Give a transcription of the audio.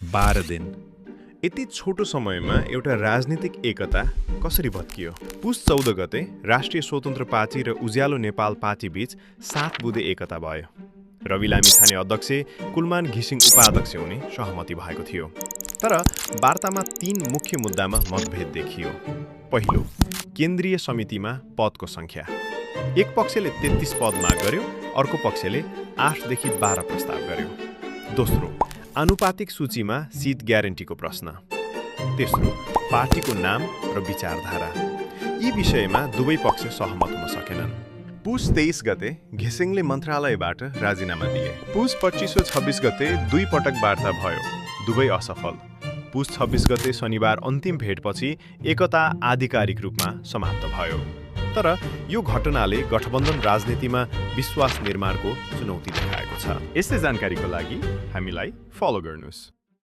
12 दिन। यति छोटो समयमा एउटा राजनीतिक एकता कसरी भत्कियो? पुस 14 गते राष्ट्रिय स्वतन्त्र पार्टी र उज्यालो नेपाल पार्टी बीच 7 बुँदे एकता भयो। रवि लामिछाने अध्यक्ष, कुलमान घिसिङ उपाध्यक्ष हुने सहमति भएको थियो। तर वार्तामा 3 मुख्य मुद्दामा मतभेद देखियो। पहिलो, केन्द्रीय समितिमा पदको सङ्ख्या। एक पक्षले 33 पद माग गर्यो, अर्को पक्षले 8 देखि 12 प्रस्ताव गर्यो। दोस्रो, आनुपातिक सूचीमा सिट ग्यारेन्टीको प्रश्न। तेस्रो, पार्टीको नाम र विचारधारा। यी विषयमा दुवै पक्ष सहमत हुन सकेनन्। पुस 23 गते घिसिङले मन्त्रालयबाट राजीनामा दिए। पुस 25 र 26 गते 2 पटक वार्ता भयो, दुवै असफल। पुस 26 गते शनिबार अन्तिम भेटपछि एकता आधिकारिक रूपमा समाप्त भयो। तर यो घटनाले गठबन्धन राजनीतिमा विश्वास निर्माणको चुनौती देखाएको छ। यस्तै जानकारीको लागि हामीलाई फलो गर्नुहोस्।